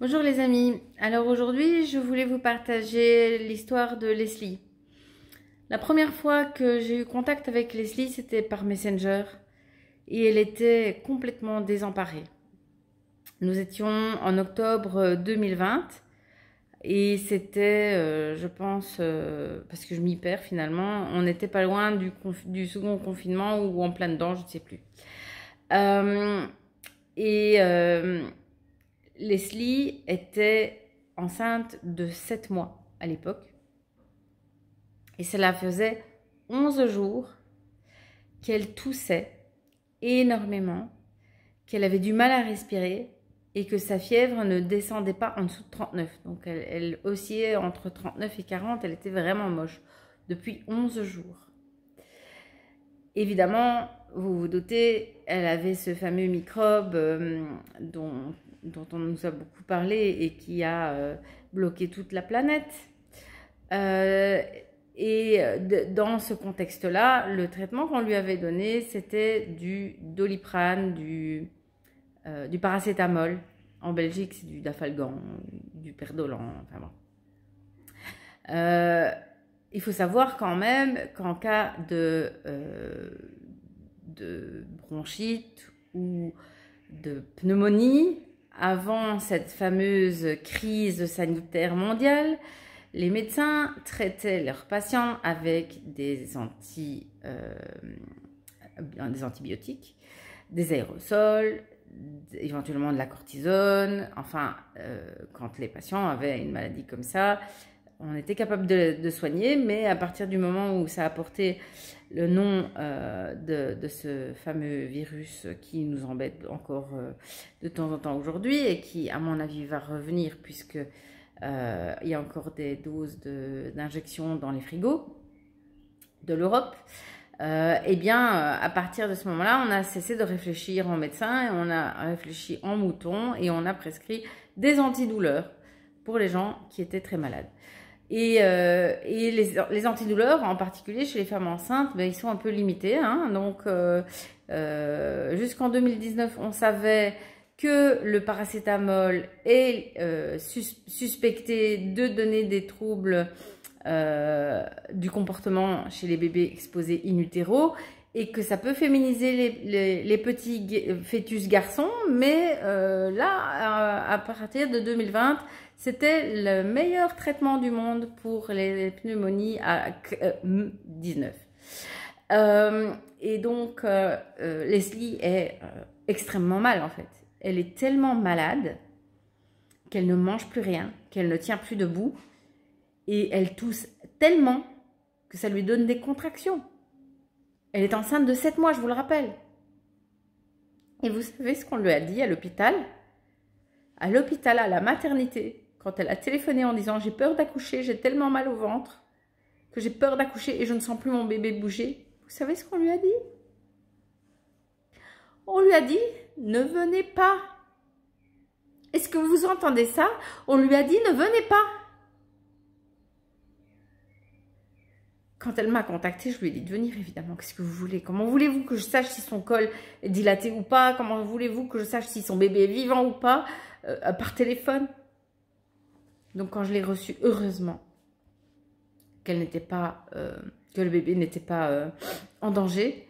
Bonjour les amis, alors aujourd'hui je voulais vous partager l'histoire de Leslie. La première fois que j'ai eu contact avec Leslie c'était par Messenger et elle était complètement désemparée. Nous étions en octobre 2020 et c'était, je pense, parce que je m'y perds finalement, on n'était pas loin du second confinement ou en plein dedans, je ne sais plus. Euh, et Leslie était enceinte de 7 mois à l'époque. Et cela faisait 11 jours qu'elle toussait énormément, qu'elle avait du mal à respirer et que sa fièvre ne descendait pas en dessous de 39. Donc elle oscillait entre 39 et 40, elle était vraiment moche depuis 11 jours. Évidemment, vous vous doutez, elle avait ce fameux microbe dont on nous a beaucoup parlé et qui a bloqué toute la planète. Dans ce contexte-là, le traitement qu'on lui avait donné, c'était du Doliprane, du paracétamol. En Belgique, c'est du Dafalgan, du Perdolan, enfin bon. Il faut savoir quand même qu'en cas de bronchite ou de pneumonie, avant cette fameuse crise sanitaire mondiale, les médecins traitaient leurs patients avec des antibiotiques, des aérosols, éventuellement de la cortisone. Enfin, quand les patients avaient une maladie comme ça, on était capable de soigner, mais à partir du moment où ça a porté le nom de ce fameux virus qui nous embête encore de temps en temps aujourd'hui et qui, à mon avis, va revenir puisque il y a encore des doses d'injection dans les frigos de l'Europe. Eh bien, à partir de ce moment-là, on a cessé de réfléchir en médecin et on a réfléchi en mouton et on a prescrit des antidouleurs pour les gens qui étaient très malades. Et les antidouleurs, en particulier chez les femmes enceintes, ben, ils sont un peu limités. Hein. Donc, jusqu'en 2019, on savait que le paracétamol est suspecté de donner des troubles du comportement chez les bébés exposés in utero et que ça peut féminiser les petits fœtus garçons. Mais là, à partir de 2020, c'était le meilleur traitement du monde pour les pneumonies à 19. Et donc, Leslie est extrêmement mal en fait. Elle est tellement malade qu'elle ne mange plus rien, qu'elle ne tient plus debout et elle tousse tellement que ça lui donne des contractions. Elle est enceinte de 7 mois, je vous le rappelle. Et vous savez ce qu'on lui a dit à l'hôpital? À l'hôpital, à la maternité, quand elle a téléphoné en disant « J'ai peur d'accoucher, j'ai tellement mal au ventre que j'ai peur d'accoucher et je ne sens plus mon bébé bouger ». Vous savez ce qu'on lui a dit? On lui a dit « Ne venez pas ». Est-ce que vous entendez ça? On lui a dit « Ne venez pas ». Quand elle m'a contactée, je lui ai dit de venir, évidemment. Qu'est-ce que vous voulez? Comment voulez-vous que je sache si son col est dilaté ou pas? Comment voulez-vous que je sache si son bébé est vivant ou pas par téléphone? Donc, quand je l'ai reçue, heureusement qu'elle n'était pas, que le bébé n'était pas en danger.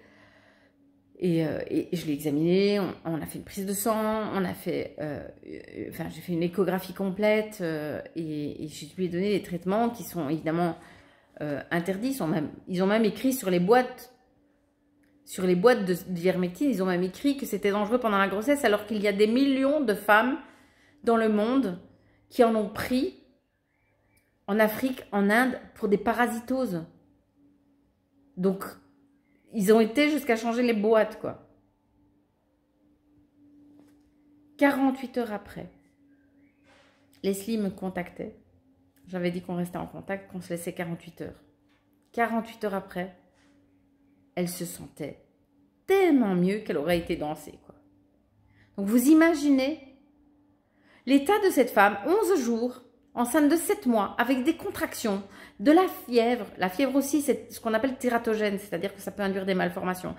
Et je l'ai examiné, on a fait une prise de sang, on a fait, enfin, j'ai fait une échographie complète et je lui ai donné les traitements qui sont évidemment interdits. Ils ont même écrit sur les boîtes d'ivermectine, ils ont même écrit que c'était dangereux pendant la grossesse, alors qu'il y a des millions de femmes dans le monde qui en ont pris en Afrique, en Inde, pour des parasitoses. Donc, ils ont été jusqu'à changer les boîtes, quoi. 48 heures après, Leslie me contactait. J'avais dit qu'on restait en contact, qu'on se laissait 48 heures. 48 heures après, elle se sentait tellement mieux qu'elle aurait été dansée, quoi. Donc, vous imaginez l'état de cette femme, 11 jours, enceinte de 7 mois, avec des contractions, de la fièvre. La fièvre aussi, c'est ce qu'on appelle tératogène, c'est-à-dire que ça peut induire des malformations.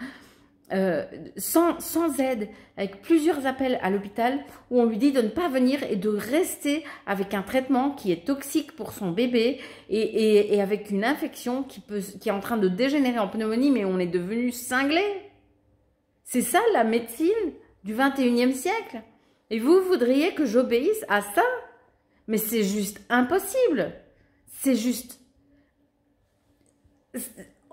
sans aide, avec plusieurs appels à l'hôpital où on lui dit de ne pas venir et de rester avec un traitement qui est toxique pour son bébé et avec une infection qui est en train de dégénérer en pneumonie, mais on est devenu cinglé. C'est ça la médecine du 21e siècle. Et vous voudriez que j'obéisse à ça? Mais c'est juste impossible. C'est juste...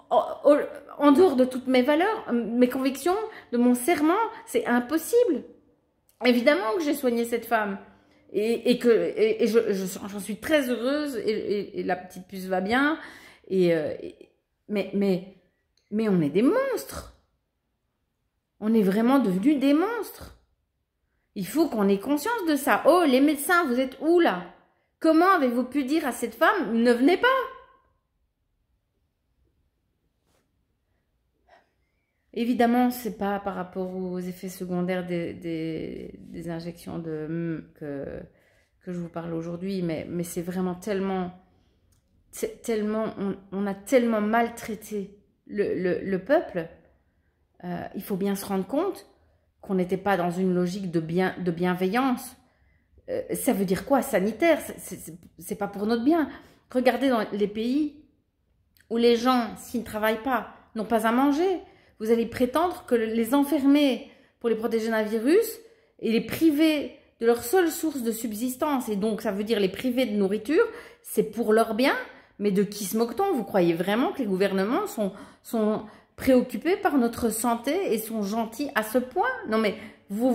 En dehors de toutes mes valeurs, mes convictions, de mon serment, c'est impossible. Évidemment que j'ai soigné cette femme. Et j'en suis très heureuse. Et la petite puce va bien. Mais on est des monstres. On est vraiment devenus des monstres. Il faut qu'on ait conscience de ça. Oh, les médecins, vous êtes où là? Comment avez-vous pu dire à cette femme, ne venez pas? Évidemment, c'est pas par rapport aux effets secondaires des injections que je vous parle aujourd'hui, mais c'est vraiment tellement, on a tellement maltraité le peuple. Il faut bien se rendre compte qu'on n'était pas dans une logique de bienveillance. Ça veut dire quoi? Sanitaire, c'est pas pour notre bien. Regardez dans les pays où les gens, s'ils ne travaillent pas, n'ont pas à manger. Vous allez prétendre que les enfermer pour les protéger d'un virus et les priver de leur seule source de subsistance, et donc ça veut dire les priver de nourriture, c'est pour leur bien. Mais de qui se moque-t-on? Vous croyez vraiment que les gouvernements sont préoccupés par notre santé et sont gentils à ce point? Non mais vous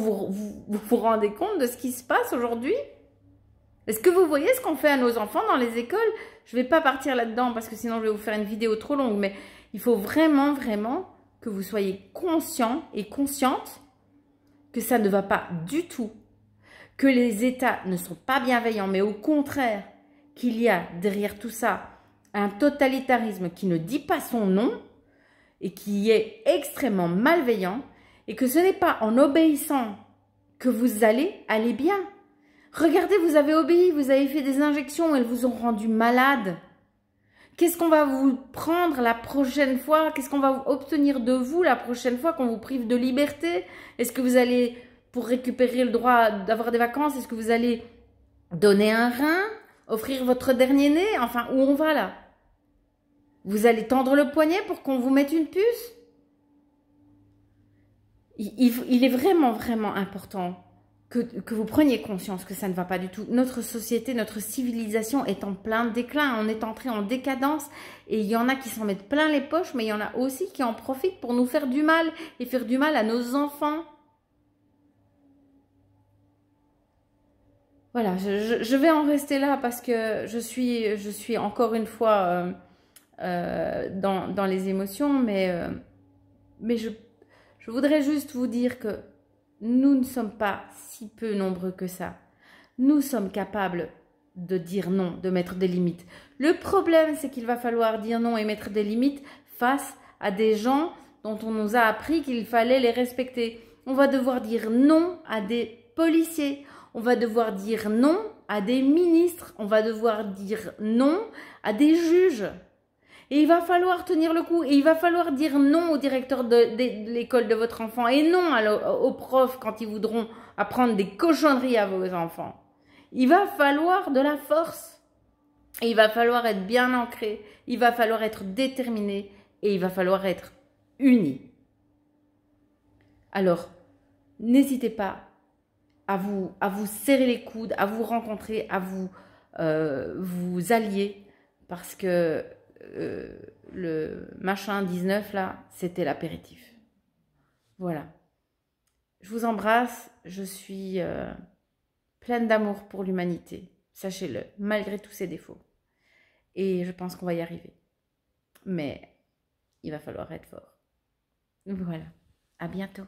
rendez compte de ce qui se passe aujourd'hui? Est-ce que vous voyez ce qu'on fait à nos enfants dans les écoles? Je ne vais pas partir là-dedans parce que sinon je vais vous faire une vidéo trop longue, mais il faut vraiment, vraiment que vous soyez conscients et conscientes que ça ne va pas du tout, que les États ne sont pas bienveillants, mais au contraire, qu'il y a derrière tout ça un totalitarisme qui ne dit pas son nom et qui est extrêmement malveillant, et que ce n'est pas en obéissant que vous allez aller bien. Regardez, vous avez obéi, vous avez fait des injections, elles vous ont rendu malade. Qu'est-ce qu'on va vous prendre la prochaine fois? Qu'est-ce qu'on va obtenir de vous la prochaine fois qu'on vous prive de liberté? Est-ce que vous allez, pour récupérer le droit d'avoir des vacances, est-ce que vous allez donner un rein? Offrir votre dernier né? Enfin, où on va là? Vous allez tendre le poignet pour qu'on vous mette une puce? Il est vraiment, vraiment important que vous preniez conscience que ça ne va pas du tout. Notre société, notre civilisation est en plein déclin. On est entré en décadence et il y en a qui s'en mettent plein les poches, mais il y en a aussi qui en profitent pour nous faire du mal et faire du mal à nos enfants. Voilà, je vais en rester là parce que je suis encore une fois dans les émotions, mais je voudrais juste vous dire que nous ne sommes pas si peu nombreux que ça. Nous sommes capables de dire non, de mettre des limites. Le problème, c'est qu'il va falloir dire non et mettre des limites face à des gens dont on nous a appris qu'il fallait les respecter. On va devoir dire non à des policiers. On va devoir dire non à des ministres. On va devoir dire non à des juges. Et il va falloir tenir le coup. Et il va falloir dire non au directeur de l'école de votre enfant. Et non aux profs quand ils voudront apprendre des cochonneries à vos enfants. Il va falloir de la force. Et il va falloir être bien ancré. Il va falloir être déterminé. Et il va falloir être uni. Alors, n'hésitez pas à vous serrer les coudes, à vous rencontrer, à vous allier. Parce que le machin 19 là, c'était l'apéritif. Voilà. Je vous embrasse. Je suis pleine d'amour pour l'humanité. Sachez-le, malgré tous ses défauts. Et je pense qu'on va y arriver. Mais il va falloir être fort. Voilà. À bientôt.